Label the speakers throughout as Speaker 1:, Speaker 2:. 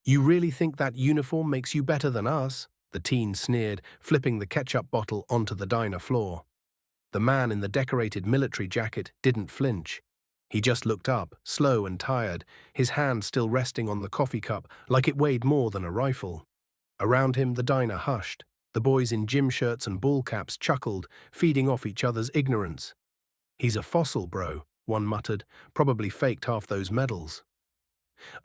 Speaker 1: You really think that uniform makes you better than us? The teen sneered, flipping the ketchup bottle onto the diner floor. The man in the decorated military jacket didn't flinch. He just looked up, slow and tired, his hand still resting on the coffee cup like it weighed more than a rifle. Around him, the diner hushed. The boys in gym shirts and ball caps chuckled, feeding off each other's ignorance. "He's a fossil, bro," one muttered, "probably faked half those medals."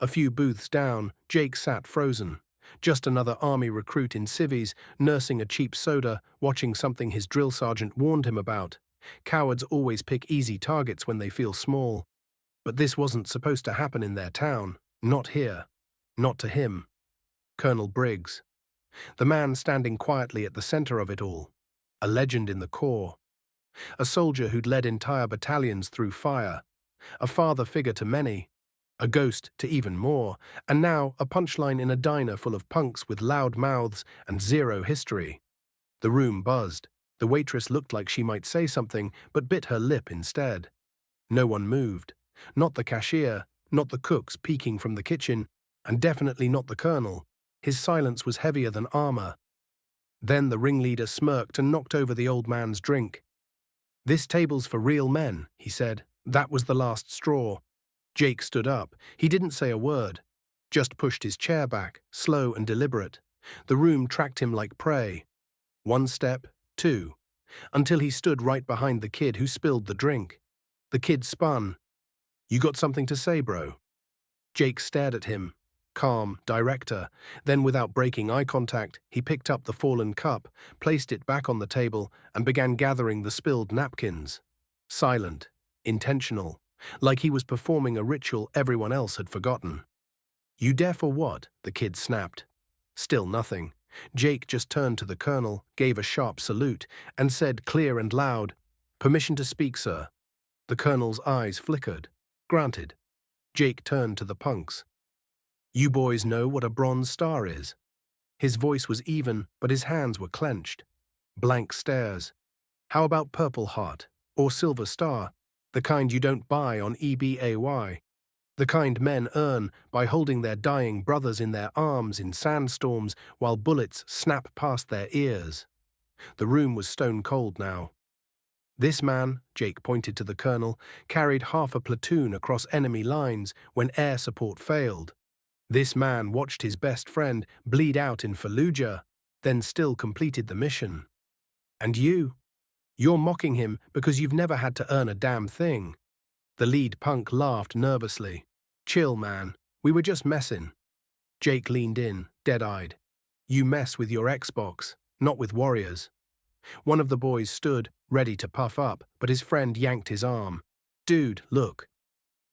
Speaker 1: A few booths down, Jake sat frozen. Just another army recruit in civvies, nursing a cheap soda, watching something his drill sergeant warned him about. Cowards always pick easy targets when they feel small. But this wasn't supposed to happen in their town. Not here. Not to him. Colonel Briggs. The man standing quietly at the center of it all. A legend in the Corps. A soldier who'd led entire battalions through fire. A father figure to many. A ghost to even more, and now a punchline in a diner full of punks with loud mouths and zero history. The room buzzed. The waitress looked like she might say something, but bit her lip instead. No one moved. Not the cashier, not the cooks peeking from the kitchen, and definitely not the colonel. His silence was heavier than armor. Then the ringleader smirked and knocked over the old man's drink. "This table's for real men," he said. That was the last straw. Jake stood up. He didn't say a word, just pushed his chair back, slow and deliberate. The room tracked him like prey. One step, two, until he stood right behind the kid who spilled the drink. The kid spun. "You got something to say, bro?" Jake stared at him, calm, director. Then, without breaking eye contact, he picked up the fallen cup, placed it back on the table, and began gathering the spilled napkins. Silent, intentional. Like he was performing a ritual everyone else had forgotten. "You deaf or what?" the kid snapped. Still nothing. Jake just turned to the colonel, gave a sharp salute, and said clear and loud, "Permission to speak, sir." The colonel's eyes flickered. "Granted." Jake turned to the punks. "You boys know what a Bronze Star is?" His voice was even, but his hands were clenched. Blank stares. "How about Purple Heart? Or Silver Star? The kind you don't buy on eBay. The kind men earn by holding their dying brothers in their arms in sandstorms while bullets snap past their ears." The room was stone cold now. This man, Jake pointed to the colonel, carried half a platoon across enemy lines when air support failed. This man watched his best friend bleed out in Fallujah, then still completed the mission. And you're mocking him because you've never had to earn a damn thing. The lead punk laughed nervously. "Chill, man. We were just messing." Jake leaned in, dead-eyed. "You mess with your Xbox, not with warriors." One of the boys stood, ready to puff up, but his friend yanked his arm. "Dude, look."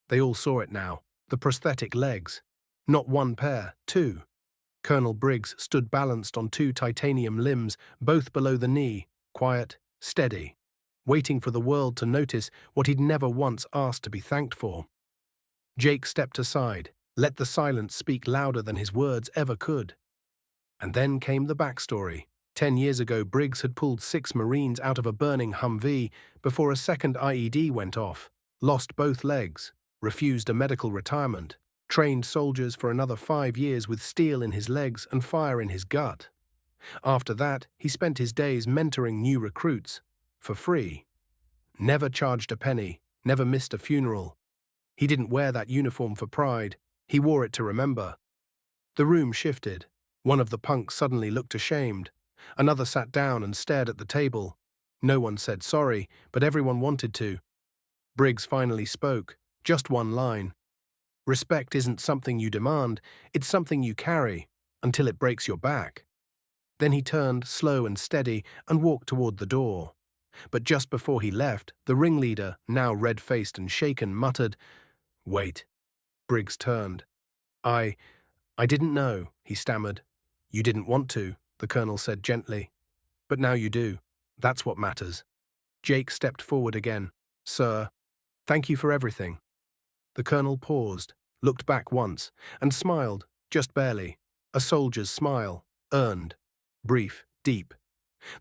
Speaker 1: They all saw it now. The prosthetic legs. Not one pair, two. Colonel Briggs stood balanced on two titanium limbs, both below the knee, quiet, steady, waiting for the world to notice what he'd never once asked to be thanked for. Jake stepped aside, let the silence speak louder than his words ever could. And then came the backstory. 10 years ago, Briggs had pulled 6 Marines out of a burning Humvee before a second IED went off, lost both legs, refused a medical retirement, trained soldiers for another 5 years with steel in his legs and fire in his gut. After that, he spent his days mentoring new recruits, for free. Never charged a penny, never missed a funeral. He didn't wear that uniform for pride, he wore it to remember. The room shifted. One of the punks suddenly looked ashamed. Another sat down and stared at the table. No one said sorry, but everyone wanted to. Briggs finally spoke, just one line. "Respect isn't something you demand, it's something you carry, until it breaks your back." Then he turned, slow and steady, and walked toward the door. But just before he left, the ringleader, now red-faced and shaken, muttered, "Wait." Briggs turned. I didn't know," he stammered. "You didn't want to," the colonel said gently. "But now you do. That's what matters." Jake stepped forward again. "Sir, thank you for everything." The colonel paused, looked back once, and smiled, just barely. A soldier's smile, earned, brief, deep.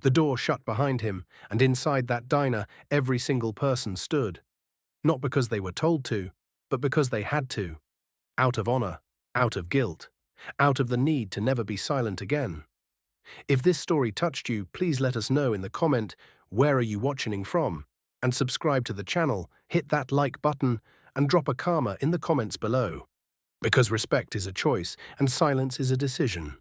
Speaker 1: The door shut behind him, and inside that diner every single person stood. Not because they were told to, but because they had to. Out of honor, out of guilt. out of the need to never be silent again. If this story touched you, please let us know in the comment where are you watching from, and subscribe to the channel, hit that like button, and drop a karma in the comments below. Because respect is a choice and silence is a decision.